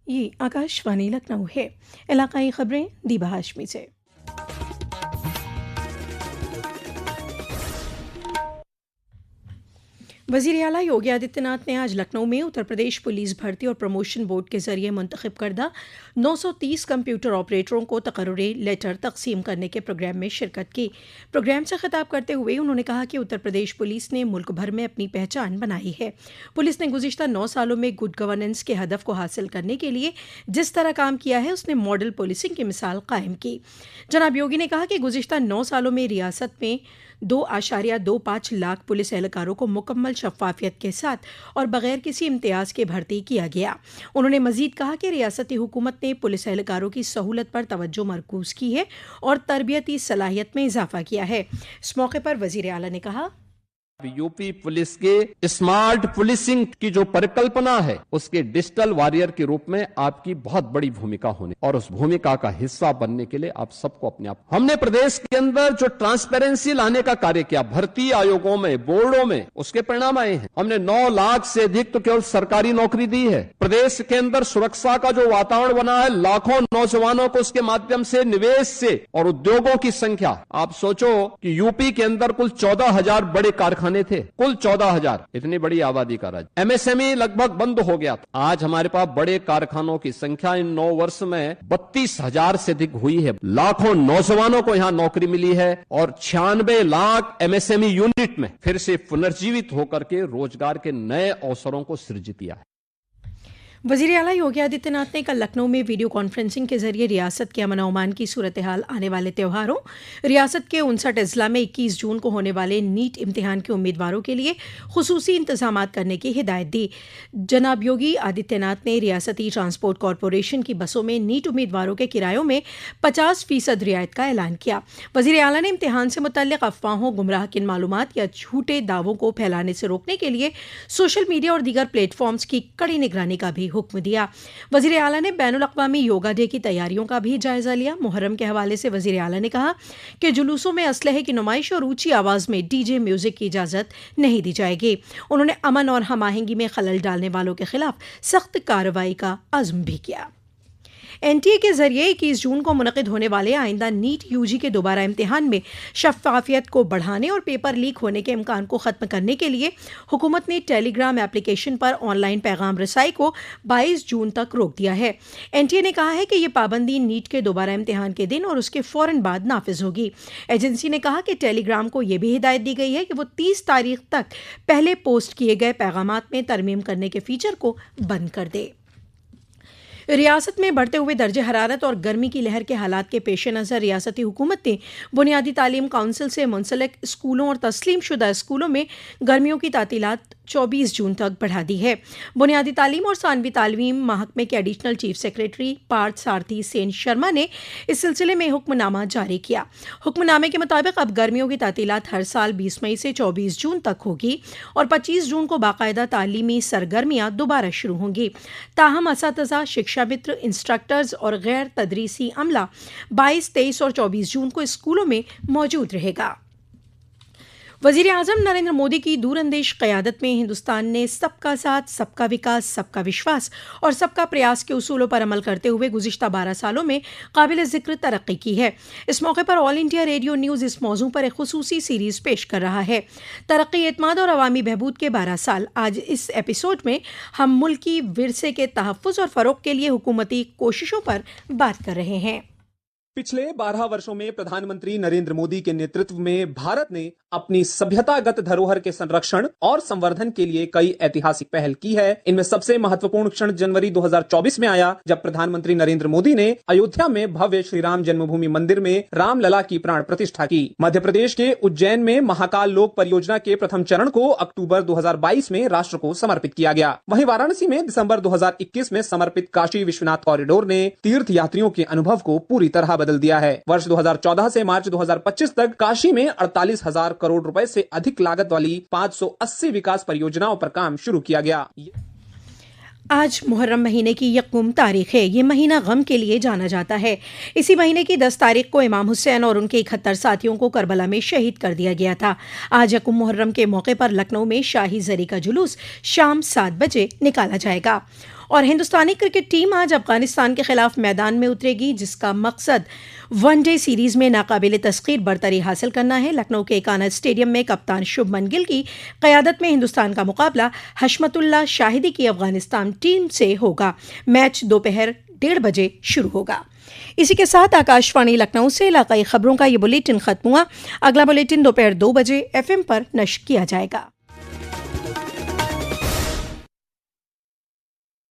ये आकाशवाणी लखनऊ है। इलाकाई खबरें दीबा हाशमी से। वज़ीर आला योगी आदित्यनाथ ने आज लखनऊ में उत्तर प्रदेश पुलिस भर्ती और प्रमोशन बोर्ड के जरिए मुंतखब करदा 930 कंप्यूटर ऑपरेटरों को तकर्रुरी लेटर तकसीम करने के प्रोग्राम में शिरकत की। प्रोग्राम से खिताब करते हुए उन्होंने कहा कि उत्तर प्रदेश पुलिस ने मुल्क भर में अपनी पहचान बनाई है। पुलिस ने गुज़िश्ता 9 सालों में गुड गवर्नेंस के हदफ को हासिल करने के लिए जिस तरह काम किया है, उसने मॉडल पुलिसिंग की मिसाल कायम की। जनाब योगी ने कहा कि गुज़िश्ता 9 सालों में रियासत में 2.25 लाख पुलिस एहलकारों को मुकम्मल शफ़ाफ़ियत के साथ और बग़ैर किसी इम्तियाज़ के भर्ती किया गया। उन्होंने मज़ीद कहा कि रियासती हुकूमत ने पुलिस एहलकारों की सहूलत पर तवज्जो मरकूज़ की है और तरबियती सलाहियत में इजाफ़ा किया है। इस मौके पर वज़ीर आला ने कहा, यूपी पुलिस के स्मार्ट पुलिसिंग की जो परिकल्पना है, उसके डिजिटल वॉरियर के रूप में आपकी बहुत बड़ी भूमिका होने और उस भूमिका का हिस्सा बनने के लिए आप सबको अपने आप हमने प्रदेश के अंदर जो ट्रांसपेरेंसी लाने का कार्य किया, भर्ती आयोगों में, बोर्डों में, उसके परिणाम आए हैं। हमने 9 लाख से अधिक तो केवल सरकारी नौकरी दी है। प्रदेश के अंदर सुरक्षा का जो वातावरण बना है, लाखों नौजवानों को उसके माध्यम से निवेश से और उद्योगों की संख्या, आप सोचो कि यूपी के अंदर कुल 14,000 बड़े कारखाने थे, कुल 14,000, इतनी बड़ी आबादी का राज्य। एमएसएमई लगभग बंद हो गया था। आज हमारे पास बड़े कारखानों की संख्या इन 9 वर्ष में 32,000 से अधिक हुई है। लाखों नौजवानों को यहां नौकरी मिली है और 96 लाख एमएसएमई यूनिट में फिर से पुनर्जीवित होकर के रोजगार के नए अवसरों को सृजित किया है। वज़ीर आला योगी आदित्यनाथ ने कल लखनऊ में वीडियो कॉन्फ्रेंसिंग के जरिए रियासत के अमन अमान की सूरत हाल, आने वाले त्योहारों, रियासत के 59 अजला में 21 जून को होने वाले नीट इम्तिहान के उम्मीदवारों के लिए खुसूसी इंतजाम करने की हिदायत दी। जनाब योगी आदित्यनाथ ने रियासती ट्रांसपोर्ट कॉरपोरेशन की बसों में नीट उम्मीदवारों के किरायों में 50% रियायत का ऐलान किया। वज़ीर आला ने इम्तिहान से मुतल्लिक़ अफवाहों, गुमराह किन मालूमात या झूठे दावों को फैलाने से रोकने के लिए सोशल मीडिया और दीगर प्लेटफॉर्म्स की कड़ी निगरानी का भी हुक्म दिया। वज़ीर आला ने बैनुल अक़वामी योगा डे की तैयारियों का भी जायजा लिया। मुहर्रम के हवाले से वज़ीर आला ने कहा कि जुलूसों में असलहे की नुमाइश और ऊंची आवाज़ में डीजे म्यूजिक की इजाज़त नहीं दी जाएगी। उन्होंने अमन और हमाहंगी में खलल डालने वालों के खिलाफ सख्त कार्रवाई का अज़्म भी किया। एनटीए के जरिए 21 जून को मुनक़िद होने वाले आइंदा नीट यूजी के दोबारा इम्तिहान में शफ़ाफ़ियत को बढ़ाने और पेपर लीक होने के इम्कान को ख़त्म करने के लिए हुकूमत ने टेलीग्राम एप्लीकेशन पर ऑनलाइन पैगाम रसाई को 22 जून तक रोक दिया है। एनटीए ने कहा है कि यह पाबंदी नीट के दोबारा इम्तिहान के दिन और उसके फ़ौरन बाद नाफिज होगी। एजेंसी ने कहा कि टेलीग्राम को यह भी हिदायत दी गई है कि वो 30 तारीख तक पहले पोस्ट किए गए पैगामात में तरमीम करने के फ़ीचर को बंद कर दे। रियासत में बढ़ते हुए दर्जे हरारत और गर्मी की लहर के हालात के पेश नज़र रियासती हुकूमत ने बुनियादी तालीम काउंसिल से मुंसलिक स्कूलों और तस्लीम शुदा स्कूलों में गर्मियों की तातीलात 24 जून तक बढ़ा दी है। बुनियादी तालीम और सानवी तालीम महकमे के एडिशनल चीफ सेक्रेटरी पार्थ सारथी सेन शर्मा ने इस सिलसिले में हुक्मनामा जारी किया। हुक्मनामे के मुताबिक अब गर्मियों की तातीलात हर साल 20 मई से 24 जून तक होगी और 25 जून को बाकायदा तालीमी सरगर्मियां दोबारा शुरू होंगी। ताहम असातिज़ा, शिक्षा मित्र, इंस्ट्रक्टर्स और गैर तदरीसी अमला 22, 23 और 24 जून को स्कूलों में मौजूद रहेगा। वज़ीर आज़म नरेंद्र मोदी की दूरअंदेश क़यादत में हिंदुस्तान ने सबका साथ, सबका विकास, सबका विश्वास और सबका प्रयास के उसूलों पर अमल करते हुए गुज़िश्ता 12 सालों में काबिल ज़िक्र तरक्की की है। इस मौके पर ऑल इंडिया रेडियो न्यूज़ इस मौजू पर एक खुसूसी सीरीज़ पेश कर रहा है, तरक्की, एतमाद और अवामी बहबूद के 12 साल। आज इस एपिसोड में हम मुल्की विरसे के तहफ़्फ़ुज़ और फ़रोग़ के लिए हुकूमती कोशिशों पर बात कर रहे हैं। पिछले 12 वर्षों में प्रधानमंत्री नरेंद्र मोदी के नेतृत्व में भारत ने अपनी सभ्यतागत धरोहर के संरक्षण और संवर्धन के लिए कई ऐतिहासिक पहल की है। इनमें सबसे महत्वपूर्ण क्षण जनवरी 2024 में आया, जब प्रधानमंत्री नरेंद्र मोदी ने अयोध्या में भव्य श्री राम जन्मभूमि मंदिर में रामलला की प्राण प्रतिष्ठा की। मध्य प्रदेश के उज्जैन में महाकाल लोक परियोजना के प्रथम चरण को अक्टूबर 2022 में राष्ट्र को समर्पित किया गया। वहीं वाराणसी में दिसंबर 2021 में समर्पित काशी विश्वनाथ कॉरिडोर ने तीर्थ यात्रियों के अनुभव को पूरी तरह बदल दिया है। वर्ष 2014 से मार्च 2025 तक काशी में 48,000 करोड़ रुपए से अधिक लागत वाली 580 विकास परियोजनाओं पर काम शुरू किया गया। आज मुहर्रम महीने की यकम तारीख है। ये महीना गम के लिए जाना जाता है। इसी महीने की 10 तारीख को इमाम हुसैन और उनके 71 साथियों को करबला में शहीद कर दिया गया था। आज यकम मुहर्रम के मौके पर लखनऊ में शाही जरी का जुलूस शाम 7 बजे निकाला जाएगा। और हिंदुस्तानी क्रिकेट टीम आज अफगानिस्तान के खिलाफ मैदान में उतरेगी, जिसका मकसद वनडे सीरीज में नाकाबिले तस्खीर बरतरी हासिल करना है। लखनऊ के एकाना स्टेडियम में कप्तान शुभमन गिल की क़यादत में हिंदुस्तान का मुकाबला हशमतुल्लाह शाहिदी की अफगानिस्तान टीम से होगा। मैच दोपहर 1:30 बजे शुरू होगा। इसी के साथ आकाशवाणी लखनऊ से इलाकाई खबरों का ये बुलेटिन खत्म हुआ। अगला बुलेटिन दोपहर 2 बजे FM पर नश्र किया जाएगा।